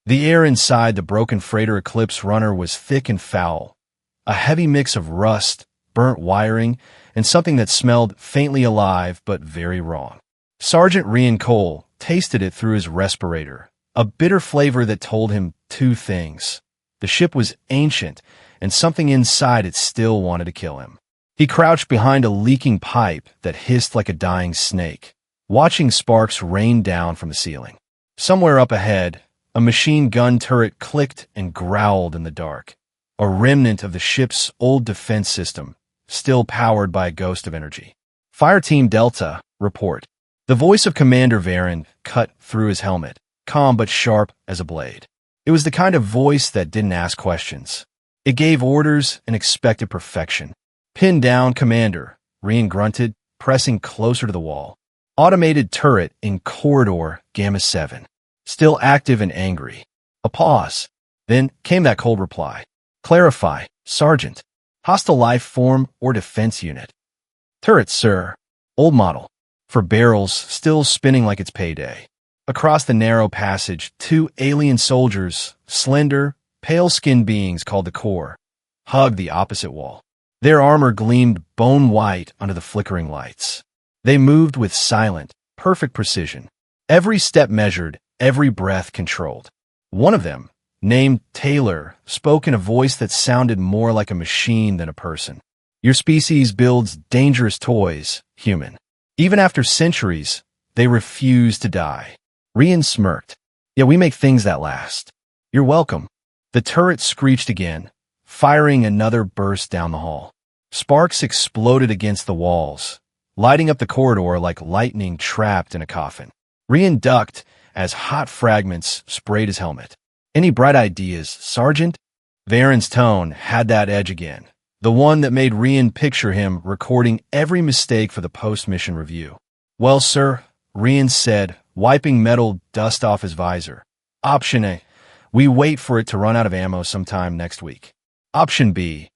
The air inside the broken freighter Eclipse runner was thick and foul, a heavy mix of rust, burnt wiring, and something that smelled faintly alive but very wrong. Sergeant Rian Cole tasted it through his respirator, a bitter flavor that told him two things. The ship was ancient, and something inside it still wanted to kill him. He crouched behind a leaking pipe that hissed like a dying snake, watching sparks rain down from the ceiling. Somewhere up ahead, a machine gun turret clicked and growled in the dark, a remnant of the ship's old defense system, still powered by a ghost of energy. Fireteam Delta, report. The voice of Commander Varen cut through his helmet, calm but sharp as a blade. It was the kind of voice that didn't ask questions. It gave orders and expected perfection. Pin down, Commander, Rian grunted, pressing closer to the wall. Automated turret in corridor Gamma 7. Still active and angry. A pause. Then came that cold reply. Clarify, Sergeant. Hostile life form or defense unit. Turret, sir. Old model. For barrels, still spinning like it's payday. Across the narrow passage, two alien soldiers, slender, pale-skinned beings called the Corps, hugged the opposite wall. Their armor gleamed bone-white under the flickering lights. They moved with silent, perfect precision. Every step measured, every breath controlled. One of them, named Taylor, spoke in a voice that sounded more like a machine than a person. Your species builds dangerous toys, human. Even after centuries, they refuse to die. Rian smirked. Yeah, we make things that last. You're welcome. The turret screeched again, firing another burst down the hall. Sparks exploded against the walls, lighting up the corridor like lightning trapped in a coffin. Rian ducked as hot fragments sprayed his helmet. Any bright ideas, Sergeant? Varen's tone had that edge again, the one that made Rian picture him recording every mistake for the post-mission review. Well, sir, Rian said, wiping metal dust off his visor. Option A. We wait for it to run out of ammo sometime next week. Option B.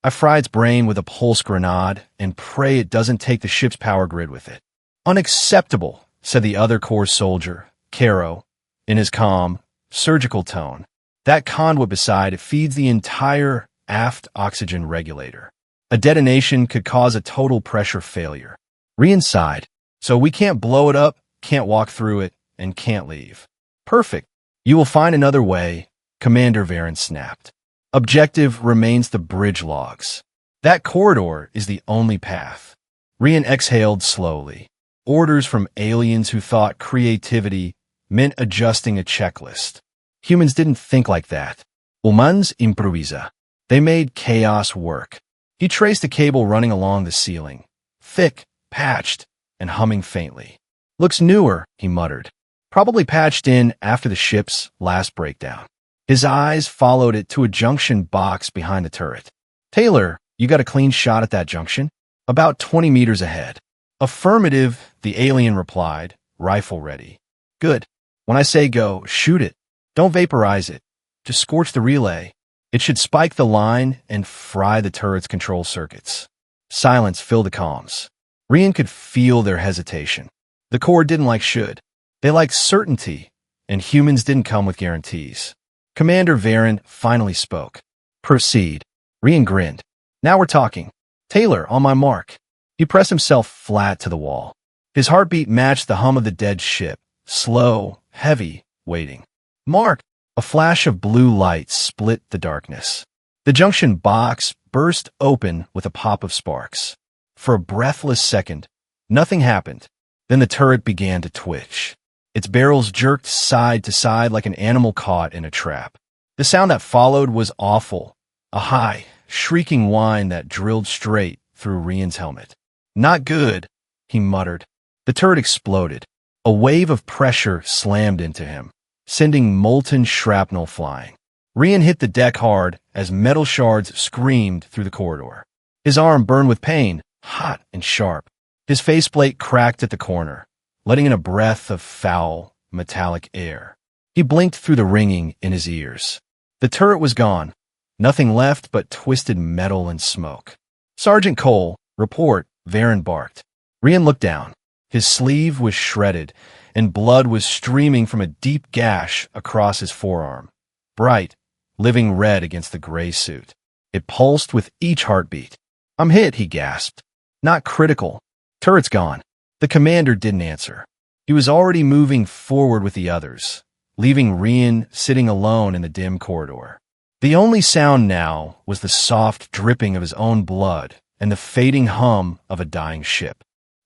I fry its brain with a pulse grenade and pray it doesn't take the ship's power grid with it. Unacceptable, said the other Corps soldier, Caro, in his calm, surgical tone. That conduit beside it feeds the entire aft oxygen regulator. A detonation could cause a total pressure failure. Rian sighed. So we can't blow it up, can't walk through it, and can't leave. Perfect. You will find another way, Commander Varen snapped. Objective remains the bridge logs. That corridor is the only path. Rian exhaled slowly. Orders from aliens who thought creativity meant adjusting a checklist. Humans didn't think like that. Humans improvisa. They made chaos work. He traced a cable running along the ceiling, thick, patched, and humming faintly. Looks newer, he muttered. Probably patched in after the ship's last breakdown. His eyes followed it to a junction box behind the turret. Taylor, you got a clean shot at that junction? About 20 meters ahead. Affirmative, the alien replied, rifle ready. Good. When I say go, shoot it. Don't vaporize it. Just scorch the relay. It should spike the line and fry the turret's control circuits. Silence filled the comms. Rian could feel their hesitation. The Corps didn't like should. They liked certainty, and humans didn't come with guarantees. Commander Varen finally spoke. Proceed. Rian grinned. Now we're talking. Taylor, on my mark. He pressed himself flat to the wall. His heartbeat matched the hum of the dead ship, slow, heavy, waiting. Mark! A flash of blue light split the darkness. The junction box burst open with a pop of sparks. For a breathless second, nothing happened. Then the turret began to twitch. Its barrels jerked side to side like an animal caught in a trap. The sound that followed was awful, a high, shrieking whine that drilled straight through Rian's helmet. Not good, he muttered. The turret exploded. A wave of pressure slammed into him, sending molten shrapnel flying. Rian hit the deck hard as metal shards screamed through the corridor. His arm burned with pain, hot and sharp. His faceplate cracked at the corner, letting in a breath of foul, metallic air. He blinked through the ringing in his ears. The turret was gone, nothing left but twisted metal and smoke. Sergeant Cole, report, Varen barked. Rian looked down. His sleeve was shredded, and blood was streaming from a deep gash across his forearm, bright, living red against the gray suit. It pulsed with each heartbeat. "I'm hit," he gasped. "Not critical. Turret's gone." The commander didn't answer. He was already moving forward with the others, leaving Rian sitting alone in the dim corridor. The only sound now was the soft dripping of his own blood and the fading hum of a dying ship.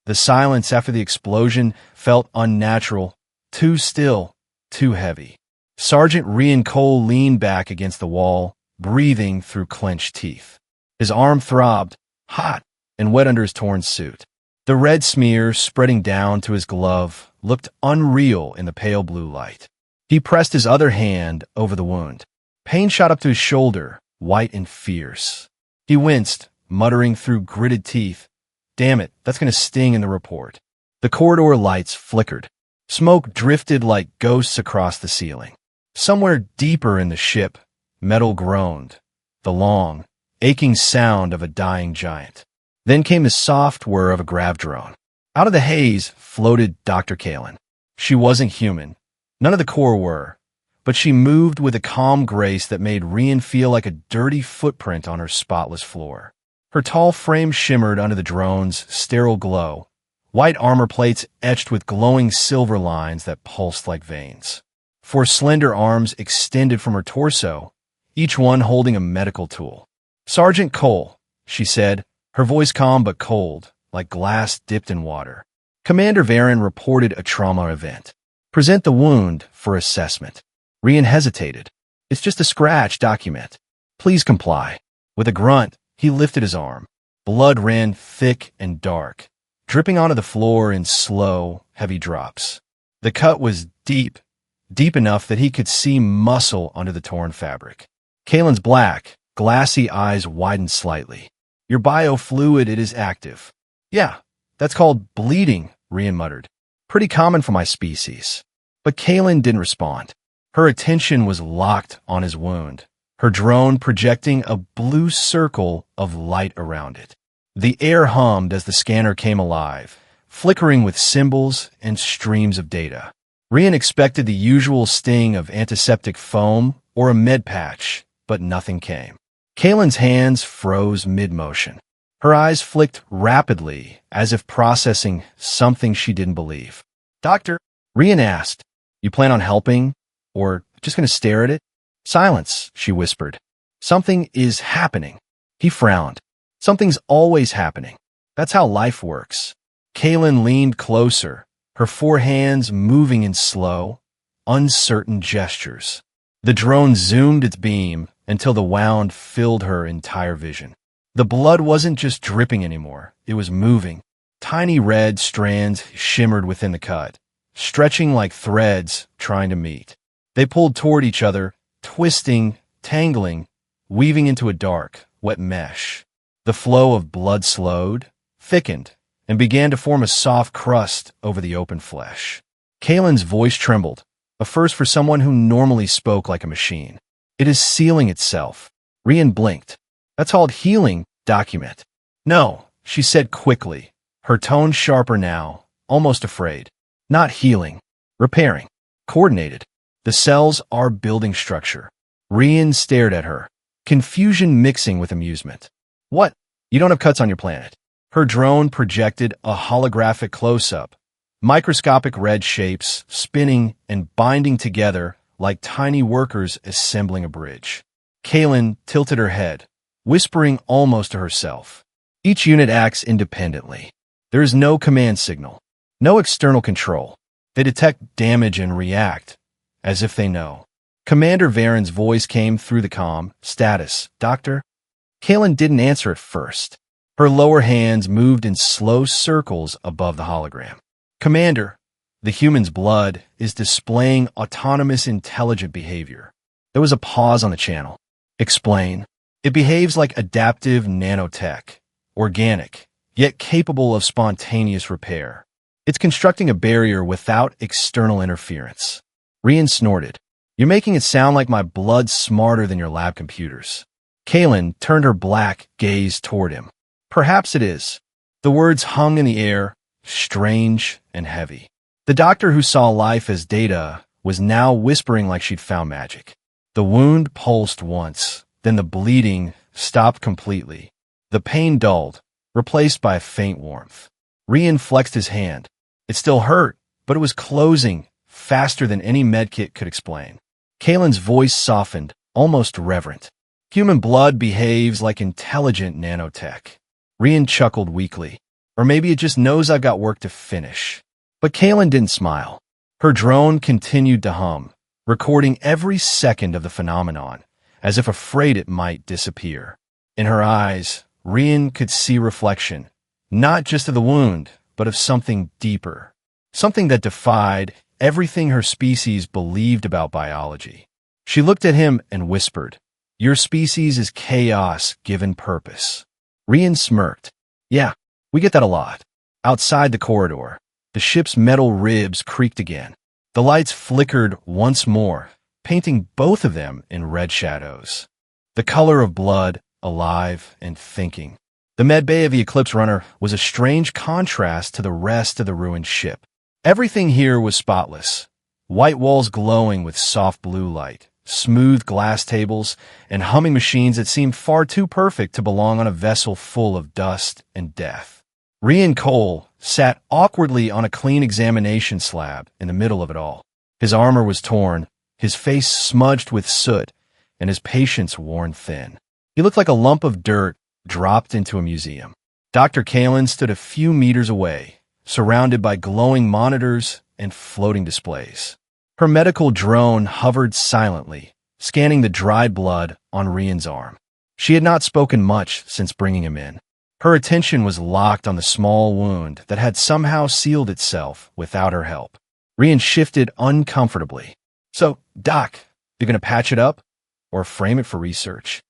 The silence after the explosion felt unnatural, too still, too heavy. Sergeant Rian Cole leaned back against the wall, breathing through clenched teeth. His arm throbbed, hot and wet under his torn suit. The red smear spreading down to his glove looked unreal in the pale blue light. He pressed his other hand over the wound. Pain shot up to his shoulder, white and fierce. He winced, muttering through gritted teeth, "Damn it, that's going to sting in the report." The corridor lights flickered. Smoke drifted like ghosts across the ceiling. Somewhere deeper in the ship, metal groaned, the long, aching sound of a dying giant. Then came the soft whir of a grav drone. Out of the haze floated Dr. Kalen. She wasn't human. None of the Corps were, but she moved with a calm grace that made Rian feel like a dirty footprint on her spotless floor. Her tall frame shimmered under the drone's sterile glow, white armor plates etched with glowing silver lines that pulsed like veins. Four slender arms extended from her torso, each one holding a medical tool. "Sergeant Cole," she said, her voice calm but cold, like glass dipped in water. "Commander Varen reported a trauma event. Present the wound for assessment." Rian hesitated. "It's just a scratch document. Please comply." With a grunt, he lifted his arm. Blood ran thick and dark, dripping onto the floor in slow, heavy drops. The cut was deep enough that he could see muscle under the torn fabric. Kalen's black, glassy eyes widened slightly. "Your biofluid, it is active." "Yeah, that's called bleeding," Rian muttered. "Pretty common for my species." But Kalen didn't respond. Her attention was locked on his wound, her drone projecting a blue circle of light around it. The air hummed as the scanner came alive, flickering with symbols and streams of data. Rian expected the usual sting of antiseptic foam or a med patch, but nothing came. Kalen's hands froze mid-motion. Her eyes flicked rapidly, as if processing something she didn't believe. "Doctor," Rian asked, "you plan on helping, or just going to stare at it?" "Silence," she whispered. "Something is happening." He frowned. "Something's always happening. That's how life works." Kalen leaned closer, her four hands moving in slow, uncertain gestures. The drone zoomed its beam until the wound filled her entire vision. The blood wasn't just dripping anymore, it was moving. Tiny red strands shimmered within the cut, stretching like threads trying to meet. They pulled toward each other, twisting, tangling, weaving into a dark, wet mesh. The flow of blood slowed, thickened, and began to form a soft crust over the open flesh. Kalen's voice trembled, a first for someone who normally spoke like a machine. "It is sealing itself." Rian blinked. "That's called healing, document." "No," she said quickly, her tone sharper now, almost afraid. "Not healing. Repairing. Coordinated. The cells are building structure." Rian stared at her, confusion mixing with amusement. "What? You don't have cuts on your planet?" Her drone projected a holographic close-up, microscopic red shapes spinning and binding together like tiny workers assembling a bridge. Kalen tilted her head, whispering almost to herself. "Each unit acts independently. There is no command signal, no external control. They detect damage and react, as if they know." Commander Varen's voice came through the comm. "Status, Doctor?" Kalen didn't answer at first. Her lower hands moved in slow circles above the hologram. "Commander, the human's blood is displaying autonomous intelligent behavior." There was a pause on the channel. "Explain." "It behaves like adaptive nanotech, organic, yet capable of spontaneous repair. It's constructing a barrier without external interference." Rian snorted. "You're making it sound like my blood's smarter than your lab computers." Kalen turned her black gaze toward him. "Perhaps it is." The words hung in the air, strange and heavy. The doctor who saw life as data was now whispering like she'd found magic. The wound pulsed once, then the bleeding stopped completely. The pain dulled, replaced by a faint warmth. Rian flexed his hand. It still hurt, but it was closing faster than any medkit could explain. Kalen's voice softened, almost reverent. Human blood behaves like intelligent nanotech. Rian chuckled weakly. Or maybe it just knows I've got work to finish. But Kalen didn't smile. Her drone continued to hum, recording every second of the phenomenon, as if afraid it might disappear. In her eyes, Rian could see reflection, not just of the wound, but of something deeper. Something that defied everything her species believed about biology. She looked at him and whispered, "Your species is chaos given purpose." Rian smirked. "Yeah, we get that a lot." Outside the corridor, the ship's metal ribs creaked again. The lights flickered once more, painting both of them in red shadows. The color of blood, alive and thinking. The medbay of the Eclipse Runner was a strange contrast to the rest of the ruined ship. Everything here was spotless. White walls glowing with soft blue light, smooth glass tables, and humming machines that seemed far too perfect to belong on a vessel full of dust and death. Rian Cole sat awkwardly on a clean examination slab in the middle of it all. His armor was torn, his face smudged with soot, and his patience worn thin. He looked like a lump of dirt dropped into a museum. Dr. Kalen stood a few meters away, surrounded by glowing monitors and floating displays. Her medical drone hovered silently, scanning the dried blood on Rian's arm. She had not spoken much since bringing him in. Her attention was locked on the small wound that had somehow sealed itself without her help. Rian shifted uncomfortably. "So, Doc, you gonna patch it up? Or frame it for research?"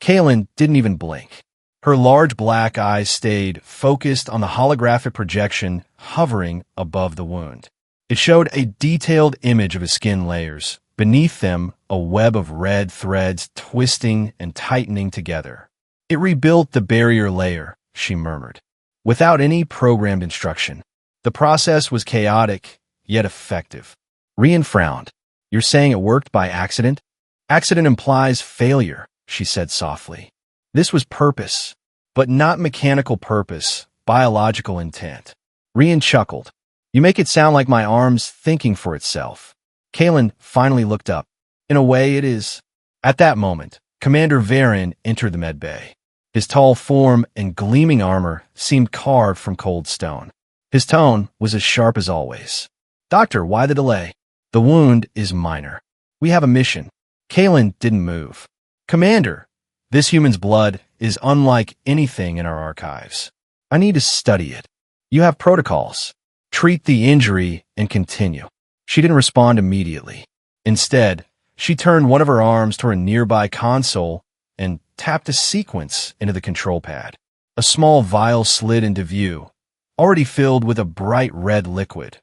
Kalen didn't even blink. Her large black eyes stayed focused on the holographic projection hovering above the wound. It showed a detailed image of his skin layers. Beneath them, a web of red threads twisting and tightening together. "It rebuilt the barrier layer," she murmured, without any programmed instruction. The process was chaotic, yet effective. Rian frowned. "You're saying it worked by accident?" "Accident implies failure," she said softly. "This was purpose, but not mechanical purpose, biological intent." Rian chuckled. "You make it sound like my arm's thinking for itself." Kalen finally looked up. "In a way, it is." At that moment, Commander Varen entered the medbay. His tall form and gleaming armor seemed carved from cold stone. His tone was as sharp as always. "Doctor, why the delay?" "The wound is minor. We have a mission." Kalen didn't move. "Commander, this human's blood is unlike anything in our archives. I need to study it. You have protocols. Treat the injury and continue." She didn't respond immediately. Instead, she turned one of her arms toward a nearby console and tapped a sequence into the control pad. A small vial slid into view, already filled with a bright red liquid.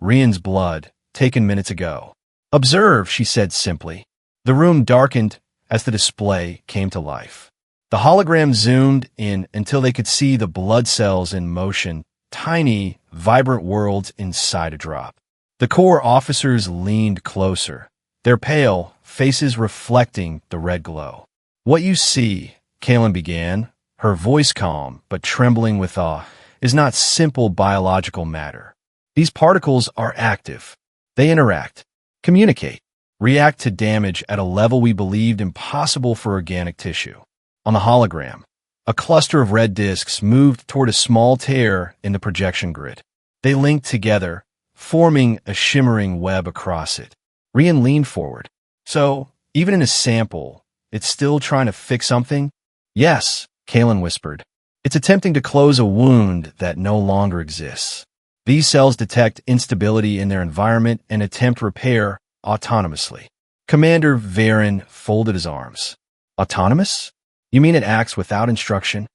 Rian's blood, taken minutes ago. "Observe," she said simply. The room darkened as the display came to life. The hologram zoomed in until they could see the blood cells in motion, tiny, vibrant worlds inside a drop. The Corps officers leaned closer, their pale faces reflecting the red glow. "What you see," Kalen began, her voice calm but trembling with awe, "is not simple biological matter. These particles are active. They interact, communicate, react to damage at a level we believed impossible for organic tissue." On the hologram, a cluster of red disks moved toward a small tear in the projection grid. They linked together, forming a shimmering web across it. Rian leaned forward. "So, even in a sample, it's still trying to fix something?" "Yes," Kalen whispered. "It's attempting to close a wound that no longer exists. These cells detect instability in their environment and attempt repair autonomously." Commander Varen folded his arms. "Autonomous? You mean it acts without instruction?"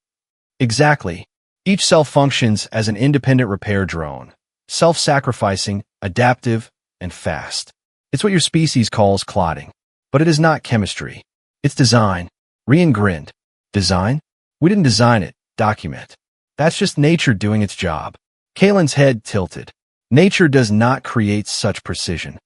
"Exactly. Each cell functions as an independent repair drone, self-sacrificing, adaptive, and fast. It's what your species calls clotting. But it is not chemistry. It's design." Rian grinned. "Design? We didn't design it. Document. That's just nature doing its job." Kalen's head tilted. Nature does not create such precision.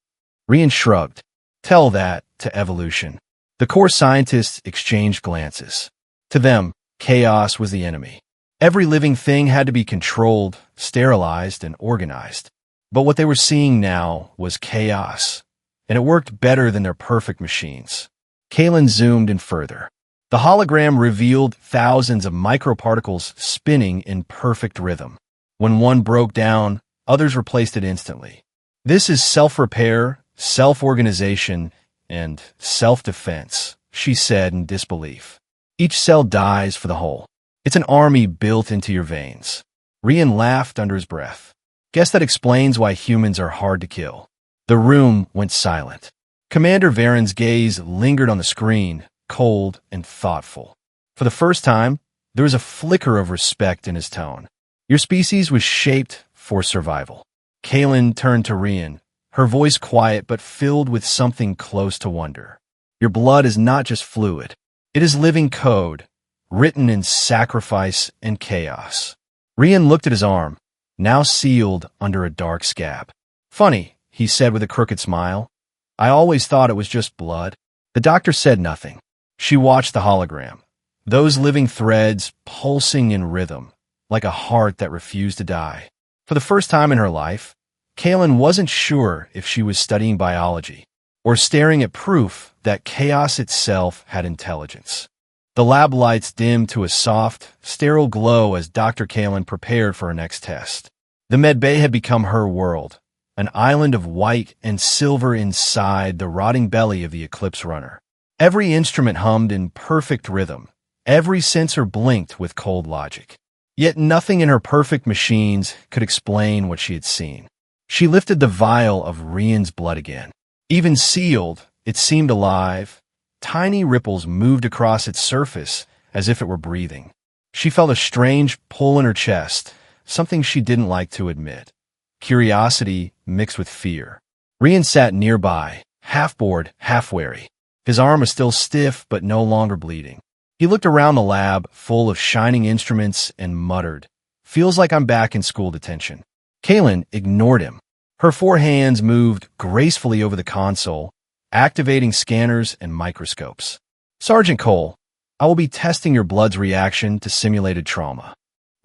Rian shrugged. Tell that to evolution. The core scientists exchanged glances. To them, chaos was the enemy. Every living thing had to be controlled, sterilized, and organized. But what they were seeing now was chaos, and it worked better than their perfect machines. Kalen zoomed in further. The hologram revealed thousands of microparticles spinning in perfect rhythm. When one broke down, others replaced it instantly. This is self-repair, self-organization, and self-defense, she said in disbelief. Each cell dies for the whole. It's an army built into your veins. Rian laughed under his breath. Guess that explains why humans are hard to kill. The room went silent. Commander Varen's gaze lingered on the screen, cold and thoughtful. For the first time, there was a flicker of respect in his tone. Your species was shaped for survival. Kalen turned to Rian, her voice quiet but filled with something close to wonder. Your blood is not just fluid. It is living code, written in sacrifice and chaos. Rian looked at his arm, now sealed under a dark scab. Funny, he said with a crooked smile. I always thought it was just blood. The doctor said nothing. She watched the hologram, those living threads pulsing in rhythm, like a heart that refused to die. For the first time in her life, Kalen wasn't sure if she was studying biology or staring at proof that chaos itself had intelligence. The lab lights dimmed to a soft, sterile glow as Dr. Kalen prepared for her next test. The med bay had become her world, an island of white and silver inside the rotting belly of the Eclipse runner. Every instrument hummed in perfect rhythm. Every sensor blinked with cold logic. Yet nothing in her perfect machines could explain what she had seen. She lifted the vial of Rian's blood again. Even sealed, it seemed alive. Tiny ripples moved across its surface as if it were breathing. She felt a strange pull in her chest, something she didn't like to admit. Curiosity mixed with fear. Rian sat nearby, half bored, half wary. His arm was still stiff but no longer bleeding. He looked around the lab, full of shining instruments, and muttered, "Feels like I'm back in school detention." Kalen ignored him. Her four hands moved gracefully over the console, activating scanners and microscopes. "Sergeant Cole, I will be testing your blood's reaction to simulated trauma."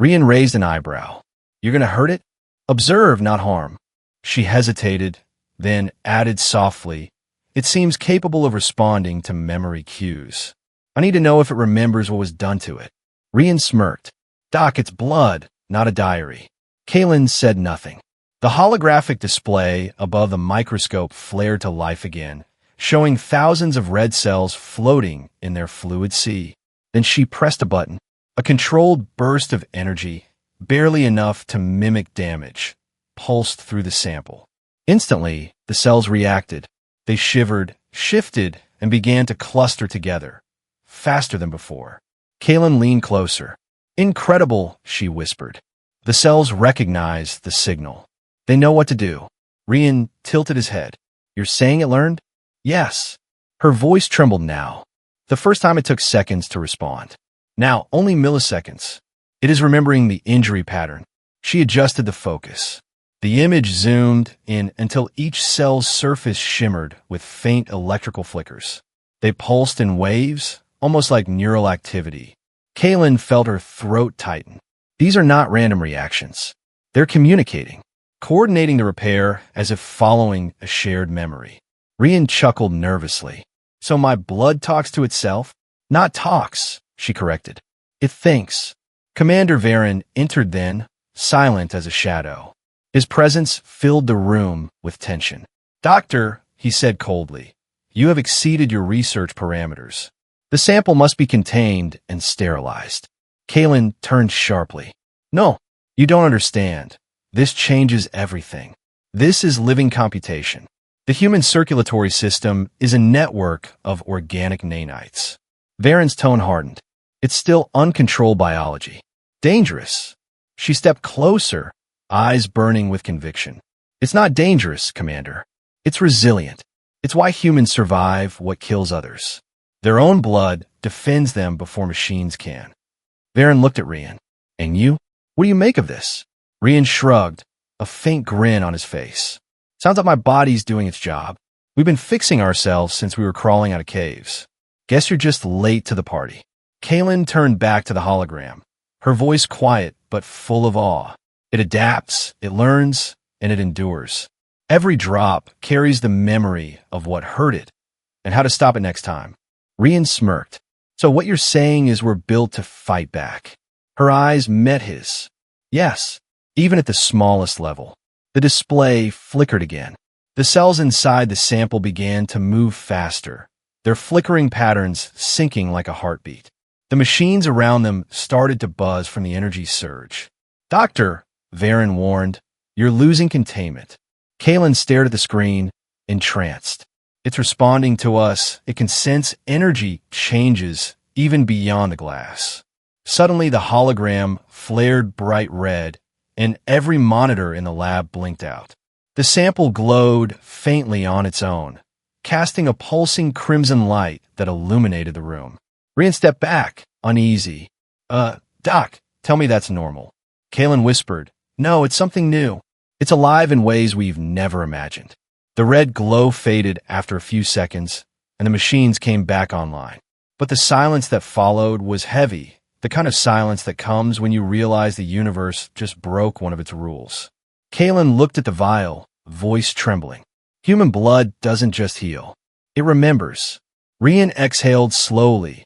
Rian raised an eyebrow. "You're going to hurt it?" "Observe, not harm." She hesitated, then added softly, "It seems capable of responding to memory cues. I need to know if it remembers what was done to it." Rian smirked. "Doc, it's blood, not a diary." Kalen said nothing. The holographic display above the microscope flared to life again, showing thousands of red cells floating in their fluid sea. Then she pressed a button. A controlled burst of energy, barely enough to mimic damage, pulsed through the sample. Instantly, the cells reacted. They shivered, shifted, and began to cluster together, faster than before. Kalen leaned closer. "Incredible," she whispered. The cells recognized the signal. They know what to do. Rian tilted his head. "You're saying it learned?" "Yes." Her voice trembled now. The first time it took seconds to respond. Now only milliseconds. It is remembering the injury pattern. She adjusted the focus. The image zoomed in until each cell's surface shimmered with faint electrical flickers. They pulsed in waves, almost like neural activity. Kalen felt her throat tighten. These are not random reactions. They're communicating, coordinating the repair as if following a shared memory. Rian chuckled nervously. "So my blood talks to itself?" "Not talks," she corrected. "It thinks." Commander Varen entered then, silent as a shadow. His presence filled the room with tension. "Doctor," he said coldly, "you have exceeded your research parameters. The sample must be contained and sterilized." Kalen turned sharply. "No, you don't understand. This changes everything. This is living computation. The human circulatory system is a network of organic nanites." Varen's tone hardened. "It's still uncontrolled biology. Dangerous." She stepped closer, eyes burning with conviction. "It's not dangerous, Commander. It's resilient. It's why humans survive what kills others. Their own blood defends them before machines can." Varen looked at Rian. "And you? What do you make of this?" Rian shrugged, a faint grin on his face. Sounds like my body's doing its job. We've been fixing ourselves since we were crawling out of caves. Guess you're just late to the party. Kaylin turned back to the hologram, her voice quiet but full of awe. It adapts, it learns, and it endures. Every drop carries the memory of what hurt it and how to stop it next time. Rian smirked. So what you're saying is we're built to fight back. Her eyes met his. Yes, even at the smallest level. The display flickered again. The cells inside the sample began to move faster, their flickering patterns syncing like a heartbeat. The machines around them started to buzz from the energy surge. Doctor, Varen warned, you're losing containment. Kaylin stared at the screen, entranced. It's responding to us. It can sense energy changes even beyond the glass. Suddenly, the hologram flared bright red, and every monitor in the lab blinked out. The sample glowed faintly on its own, casting a pulsing crimson light that illuminated the room. Rian stepped back, uneasy. Doc, tell me that's normal. Kaylin whispered, No, it's something new. It's alive in ways we've never imagined. The red glow faded after a few seconds, and the machines came back online. But the silence that followed was heavy, the kind of silence that comes when you realize the universe just broke one of its rules. Kaylin looked at the vial, voice trembling. Human blood doesn't just heal. It remembers. Rian exhaled slowly,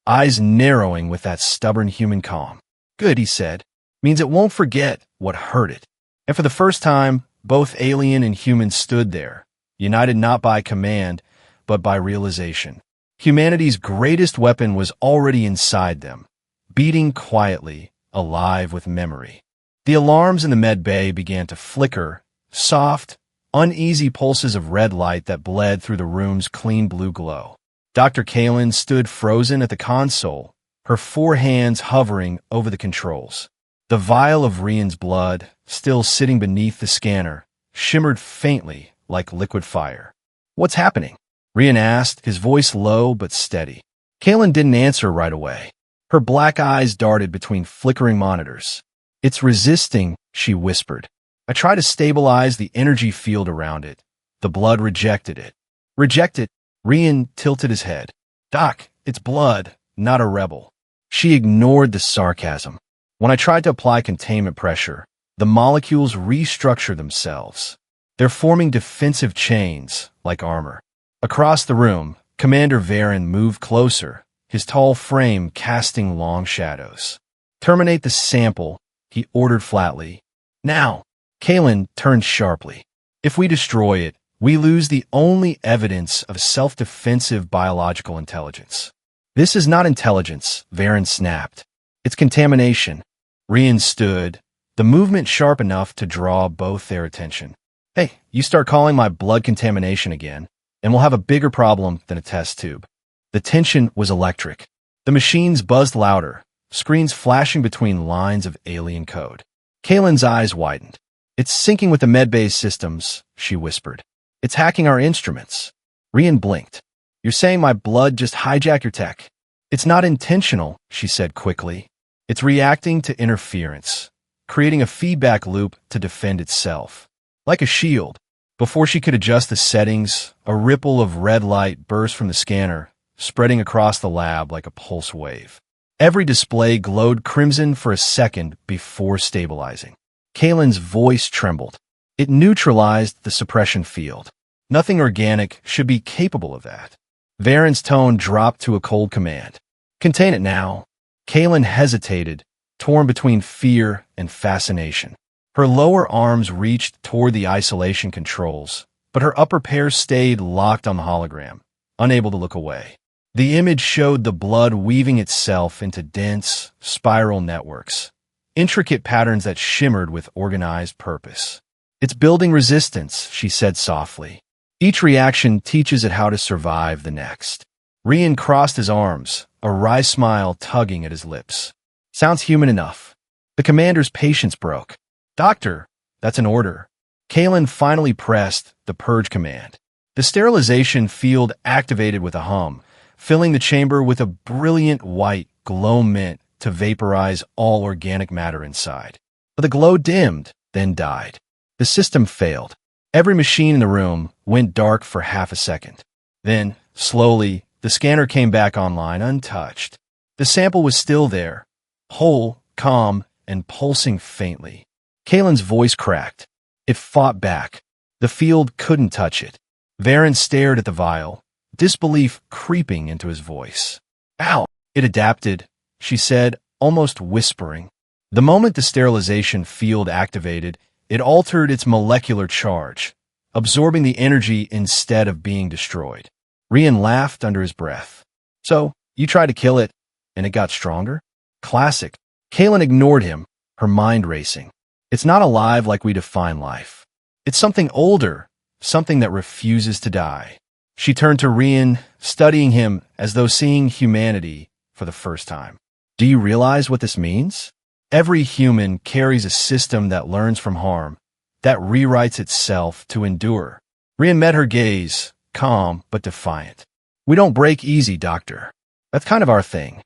eyes narrowing with that stubborn human calm. Good, he said. Means it won't forget what hurt it. And for the first time, both alien and human stood there, united not by command, but by realization. Humanity's greatest weapon was already inside them, beating quietly, alive with memory. The alarms in the med bay began to flicker, soft, uneasy pulses of red light that bled through the room's clean blue glow. Dr. Kaylin stood frozen at the console, her four hands hovering over the controls. The vial of Rian's blood, still sitting beneath the scanner, shimmered faintly like liquid fire. What's happening? Rian asked, his voice low but steady. Kaylin didn't answer right away. Her black eyes darted between flickering monitors. It's resisting, she whispered. I tried to stabilize the energy field around it. The blood rejected it. Reject it? Rian tilted his head. Doc, it's blood, not a rebel. She ignored the sarcasm. When I tried to apply containment pressure, the molecules restructure themselves. They're forming defensive chains, like armor. Across the room, Commander Varen moved closer, his tall frame casting long shadows. Terminate the sample, he ordered flatly. Now, Kaylin turned sharply. If we destroy it, we lose the only evidence of self-defensive biological intelligence. This is not intelligence, Varen snapped. It's contamination. Rian stood, the movement sharp enough to draw both their attention. Hey, you start calling my blood contamination again, and we'll have a bigger problem than a test tube. The tension was electric. The machines buzzed louder, screens flashing between lines of alien code. Kaylin's eyes widened. It's syncing with the medbay systems, she whispered. It's hacking our instruments. Rian blinked. You're saying my blood just hijacked your tech? It's not intentional, she said quickly. It's reacting to interference, creating a feedback loop to defend itself. Like a shield. Before she could adjust the settings, a ripple of red light burst from the scanner, spreading across the lab like a pulse wave. Every display glowed crimson for a second before stabilizing. Kaylin's voice trembled. It neutralized the suppression field. Nothing organic should be capable of that. Varen's tone dropped to a cold command. Contain it now. Kaylin hesitated, torn between fear and fascination. Her lower arms reached toward the isolation controls, but her upper pair stayed locked on the hologram, unable to look away. The image showed the blood weaving itself into dense, spiral networks, intricate patterns that shimmered with organized purpose. It's building resistance, she said softly. Each reaction teaches it how to survive the next. Rian crossed his arms, a wry smile tugging at his lips. Sounds human enough. The commander's patience broke. Doctor, that's an order. Kaylin finally pressed the purge command. The sterilization field activated with a hum, filling the chamber with a brilliant white glow meant to vaporize all organic matter inside. but the glow dimmed, then died. The system failed. Every machine in the room went dark for half a second. Then, slowly, the scanner came back online untouched. The sample was still there, whole, calm, and pulsing faintly. Kalen's voice cracked. It fought back. The field couldn't touch it. Varen stared at the vial, disbelief creeping into his voice. "Ow!" It adapted, she said, almost whispering. The moment the sterilization field activated, it altered its molecular charge, absorbing the energy instead of being destroyed. Rian laughed under his breath. "So, you tried to kill it, and it got stronger?" Classic. Kalen ignored him, her mind racing. "It's not alive like we define life. It's something older, something that refuses to die." She turned to Rian, studying him as though seeing humanity for the first time. "Do you realize what this means? Every human carries a system that learns from harm, that rewrites itself to endure." Rian met her gaze, calm but defiant. "We don't break easy, Doctor. That's kind of our thing."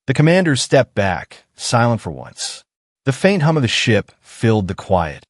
The commander stepped back, silent for once. The faint hum of the ship filled the quiet,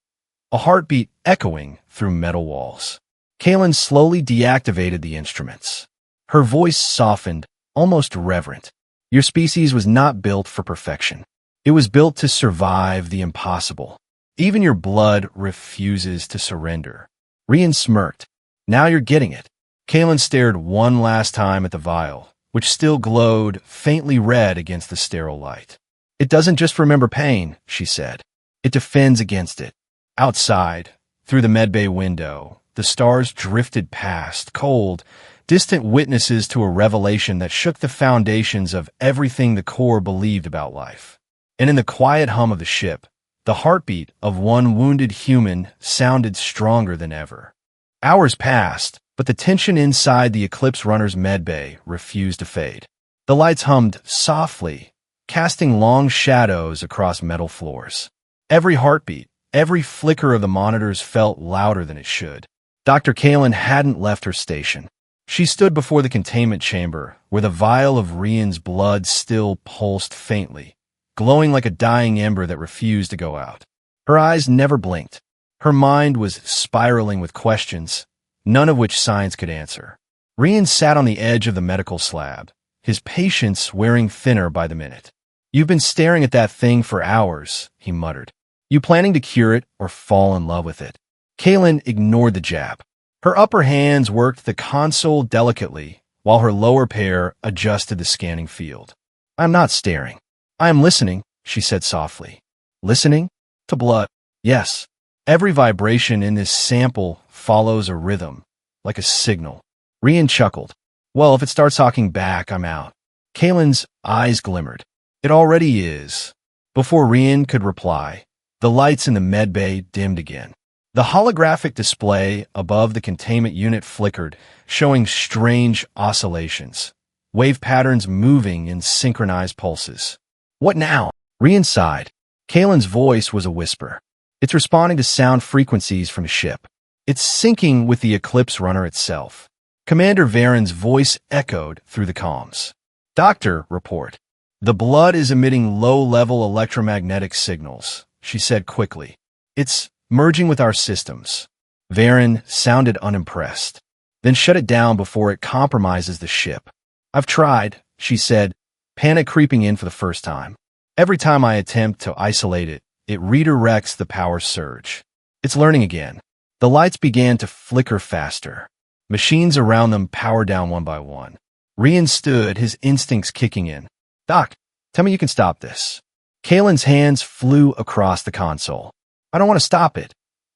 a heartbeat echoing through metal walls. Kalen slowly deactivated the instruments. Her voice softened, almost reverent. "Your species was not built for perfection. It was built to survive the impossible. Even your blood refuses to surrender." Rian smirked. "Now you're getting it." Kalen stared one last time at the vial, which still glowed faintly red against the sterile light. "It doesn't just remember pain," she said. "It defends against it." Outside, through the medbay window, the stars drifted past, cold, distant witnesses to a revelation that shook the foundations of everything the Corps believed about life. And in the quiet hum of the ship, the heartbeat of one wounded human sounded stronger than ever. Hours passed, but the tension inside the Eclipse runner's medbay refused to fade. The lights hummed softly, casting long shadows across metal floors. Every heartbeat, every flicker of the monitors felt louder than it should. Dr. Kalen hadn't left her station. She stood before the containment chamber, where the vial of Rian's blood still pulsed faintly, glowing like a dying ember that refused to go out. Her eyes never blinked. Her mind was spiraling with questions, none of which science could answer. Rian sat on the edge of the medical slab, his patience wearing thinner by the minute. "You've been staring at that thing for hours," he muttered. "You planning to cure it or fall in love with it?" Kalen ignored the jab. Her upper hands worked the console delicately, while her lower pair adjusted the scanning field. "I'm not staring. I am listening," she said softly. "Listening? To blood. Yes. Every vibration in this sample follows a rhythm, like a signal." Rian chuckled. "Well, if it starts talking back, I'm out." Kalen's eyes glimmered. "It already is." Before Rian could reply, the lights in the medbay dimmed again. The holographic display above the containment unit flickered, showing strange oscillations, wave patterns moving in synchronized pulses. "What now?" Rian sighed. Kalen's voice was a whisper. "It's responding to sound frequencies from the ship. It's syncing with the Eclipse runner itself." Commander Varen's voice echoed through the comms. "Doctor, report. The blood is emitting low-level electromagnetic signals," she said quickly. "It's merging with our systems." Varen sounded unimpressed. "Then shut it down before it compromises the ship." "I've tried," she said, panic creeping in for the first time. "Every time I attempt to isolate it, it redirects the power surge. It's learning again." The lights began to flicker faster. Machines around them powered down one by one. Rian stood, his instincts kicking in. "Doc, tell me you can stop this." Kalen's hands flew across the console. "I don't want to stop it.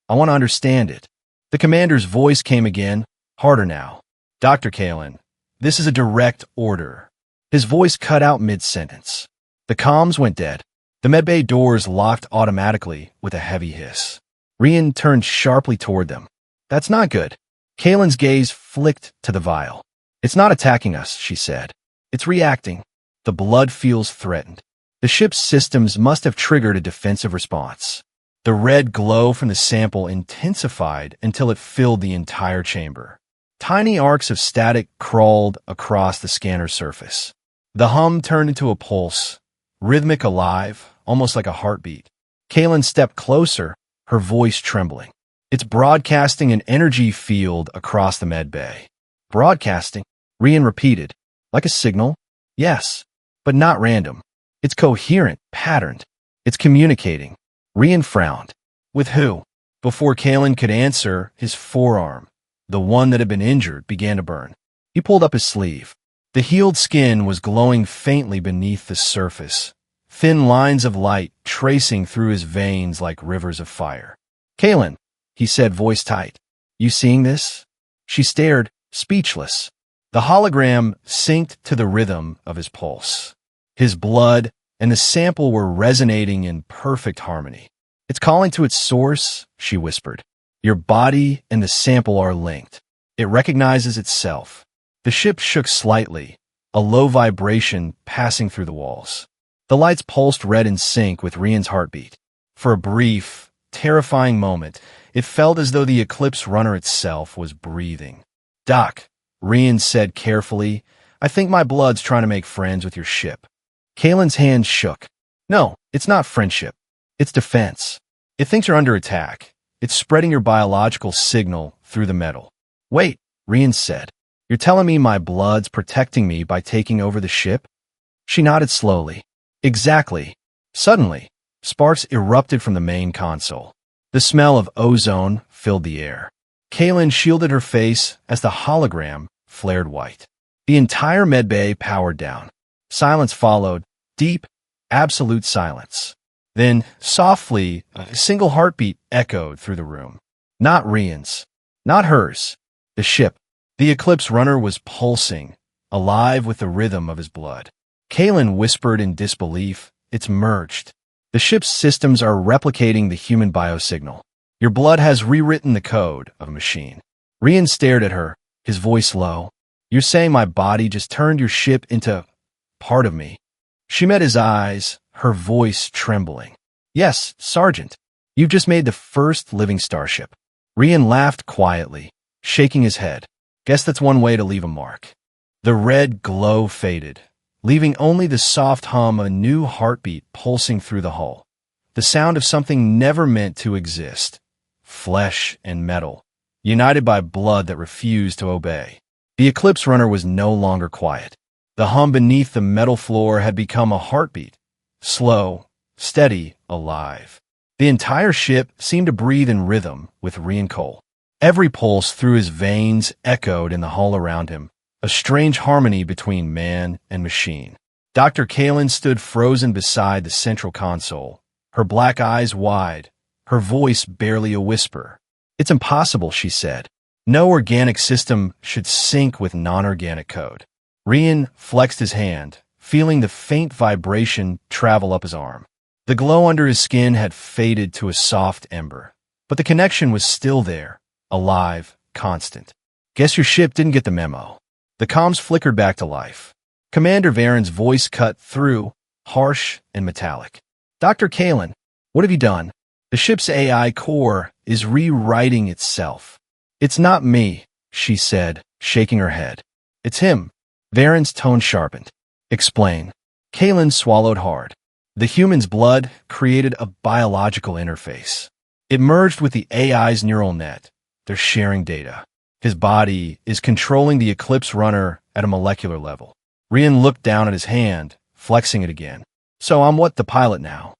I want to understand it." The commander's voice came again, harder now. "Dr. Kalen, this is a direct order." His voice cut out mid-sentence. The comms went dead. The medbay doors locked automatically with a heavy hiss. Rian turned sharply toward them. "That's not good." Kalen's gaze flicked to the vial. "It's not attacking us," she said. "It's reacting. The blood feels threatened." The ship's systems must have triggered a defensive response. The red glow from the sample intensified until it filled the entire chamber. Tiny arcs of static crawled across the scanner surface. The hum turned into a pulse, rhythmic, alive, almost like a heartbeat. Kaylin stepped closer, her voice trembling. It's broadcasting an energy field across the med bay. Broadcasting? Rian repeated. Like a signal? Yes, but not random. It's coherent, patterned. It's communicating. Rian frowned. With who? Before Kaylin could answer, his forearm, the one that had been injured, began to burn. He pulled up his sleeve. The healed skin was glowing faintly beneath the surface, thin lines of light tracing through his veins like rivers of fire. Kaylin, he said, voice tight. You seeing this? She stared, speechless. The hologram synced to the rhythm of his pulse. His blood and the sample were resonating in perfect harmony. It's calling to its source, she whispered. Your body and the sample are linked. It recognizes itself. The ship shook slightly, a low vibration passing through the walls. The lights pulsed red in sync with Rian's heartbeat. For a brief, terrifying moment, it felt as though the Eclipse runner itself was breathing. Doc, Rian said carefully, I think my blood's trying to make friends with your ship. Kaylin's hand shook. No, it's not friendship. It's defense. It thinks you're under attack. It's spreading your biological signal through the metal. Wait, Rian said. You're telling me my blood's protecting me by taking over the ship? She nodded slowly. Exactly. Suddenly, sparks erupted from the main console. The smell of ozone filled the air. Kaylin shielded her face as the hologram flared white. The entire medbay powered down. Silence followed, deep, absolute silence. Then, softly, a single heartbeat echoed through the room. Not Rian's. Not hers. The ship. The Eclipse runner was pulsing, alive with the rhythm of his blood. Kaylin whispered in disbelief, it's merged. The ship's systems are replicating the human biosignal. Your blood has rewritten the code of a machine. Rian stared at her, his voice low. You're saying my body just turned your ship into part of me? She met his eyes, her voice trembling. Yes, Sergeant. You've just made the first living starship. Rian laughed quietly, shaking his head. Guess that's one way to leave a mark. The red glow faded, leaving only the soft hum of a new heartbeat pulsing through the hull. The sound of something never meant to exist. Flesh and metal, united by blood that refused to obey. The Eclipse runner was no longer quiet. The hum beneath the metal floor had become a heartbeat. Slow, steady, alive. The entire ship seemed to breathe in rhythm with Rian Cole. Every pulse through his veins echoed in the hull around him, a strange harmony between man and machine. Dr. Kaylin stood frozen beside the central console, her black eyes wide, her voice barely a whisper. It's impossible, she said. No organic system should sync with non-organic code. Rian flexed his hand, feeling the faint vibration travel up his arm. The glow under his skin had faded to a soft ember, but the connection was still there. Alive, constant. Guess your ship didn't get the memo. The comms flickered back to life. Commander Varen's voice cut through, harsh and metallic. Dr. Kaylin, what have you done? The ship's AI core is rewriting itself. It's not me, she said, shaking her head. It's him. Varen's tone sharpened. Explain. Kaylin swallowed hard. The human's blood created a biological interface. It merged with the AI's neural net. They're sharing data. His body is controlling the Eclipse runner at a molecular level. Rian looked down at his hand, flexing it again. So I'm what, the pilot now?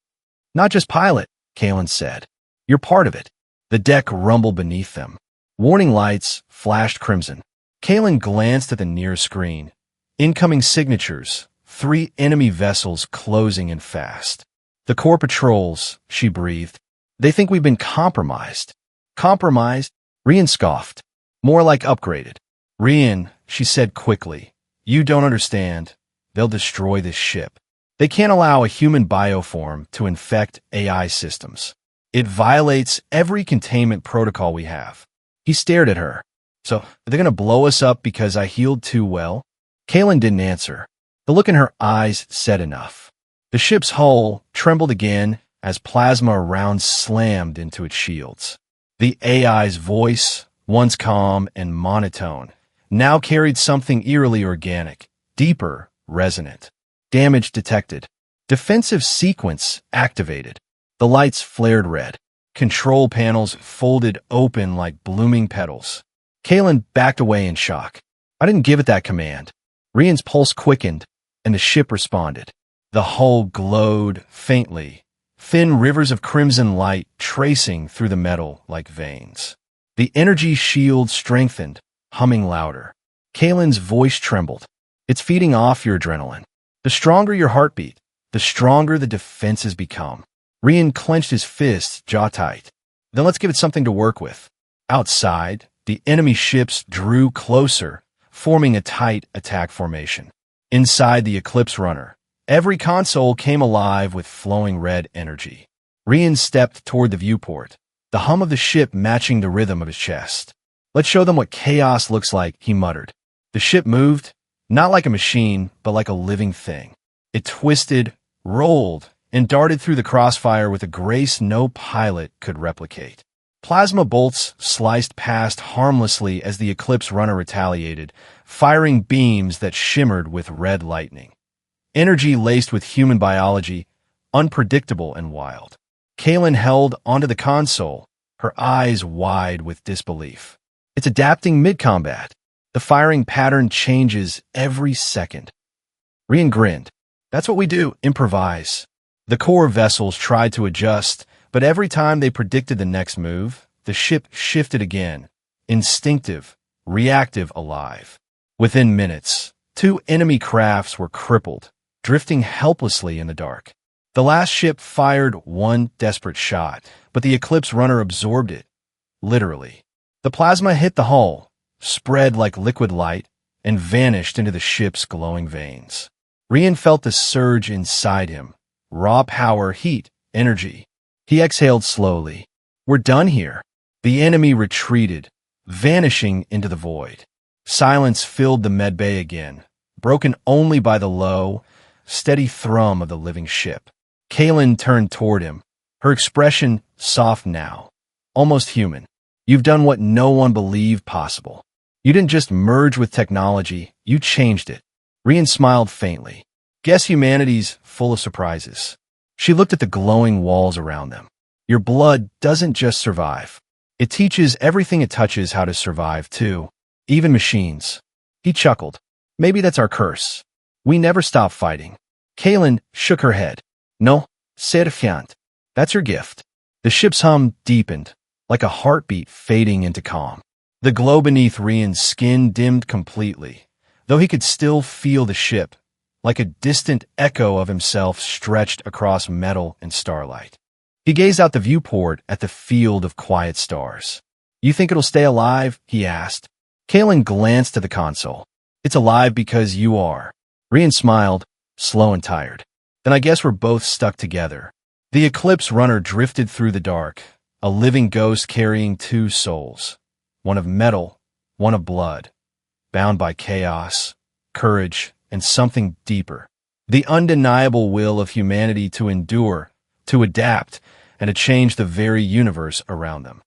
Not just pilot, Kaylin said. You're part of it. The deck rumbled beneath them. Warning lights flashed crimson. Kaylin glanced at the near screen. Incoming signatures, 3 enemy vessels closing in fast. The core patrols, she breathed. They think we've been compromised. Compromised? Rian scoffed. More like upgraded. Rian, she said quickly, you don't understand. They'll destroy this ship. They can't allow a human bioform to infect AI systems. It violates every containment protocol we have. He stared at her. So, they're going to blow us up because I healed too well? Kaylin didn't answer. The look in her eyes said enough. The ship's hull trembled again as plasma rounds slammed into its shields. The AI's voice, once calm and monotone, now carried something eerily organic, deeper, resonant. Damage detected. Defensive sequence activated. The lights flared red. Control panels folded open like blooming petals. Kalen backed away in shock. I didn't give it that command. Rian's pulse quickened, and the ship responded. The hull glowed faintly, thin rivers of crimson light tracing through the metal like veins. The energy shield strengthened, humming louder. Kalen's voice trembled. It's feeding off your adrenaline. The stronger your heartbeat, the stronger the defenses become. Rian clenched his fists, jaw tight. Then let's give it something to work with. Outside, the enemy ships drew closer, forming a tight attack formation. Inside the Eclipse runner, every console came alive with flowing red energy. Rian stepped toward the viewport, the hum of the ship matching the rhythm of his chest. Let's show them what chaos looks like, he muttered. The ship moved, not like a machine, but like a living thing. It twisted, rolled, and darted through the crossfire with a grace no pilot could replicate. Plasma bolts sliced past harmlessly as the Eclipse runner retaliated, firing beams that shimmered with red lightning. Energy laced with human biology, unpredictable and wild. Kalen held onto the console, her eyes wide with disbelief. It's adapting mid-combat. The firing pattern changes every second. Rian grinned. That's what we do, improvise. The core vessels tried to adjust, but every time they predicted the next move, the ship shifted again, instinctive, reactive, alive. Within minutes, 2 enemy crafts were crippled, drifting helplessly in the dark. The last ship fired one desperate shot, but the Eclipse runner absorbed it, literally. The plasma hit the hull, spread like liquid light, and vanished into the ship's glowing veins. Rian felt the surge inside him. Raw power, heat, energy. He exhaled slowly. We're done here. The enemy retreated, vanishing into the void. Silence filled the medbay again, broken only by the low, steady thrum of the living ship. Kalen turned toward him, her expression soft now, almost human. You've done what no one believed possible. You didn't just merge with technology, you changed it. Rian smiled faintly. Guess humanity's full of surprises. She looked at the glowing walls around them. Your blood doesn't just survive. It teaches everything it touches how to survive, too. Even machines. He chuckled. Maybe that's our curse. We never stop fighting. Kalen shook her head. No, cerfiant. That's your gift. The ship's hum deepened, like a heartbeat fading into calm. The glow beneath Rian's skin dimmed completely, though he could still feel the ship, like a distant echo of himself stretched across metal and starlight. He gazed out the viewport at the field of quiet stars. You think it'll stay alive? He asked. Kalen glanced at the console. It's alive because you are. Rian smiled, slow and tired. Then I guess we're both stuck together. The Eclipse runner drifted through the dark, a living ghost carrying 2 souls, one of metal, one of blood, bound by chaos, courage, and something deeper. The undeniable will of humanity to endure, to adapt, and to change the very universe around them.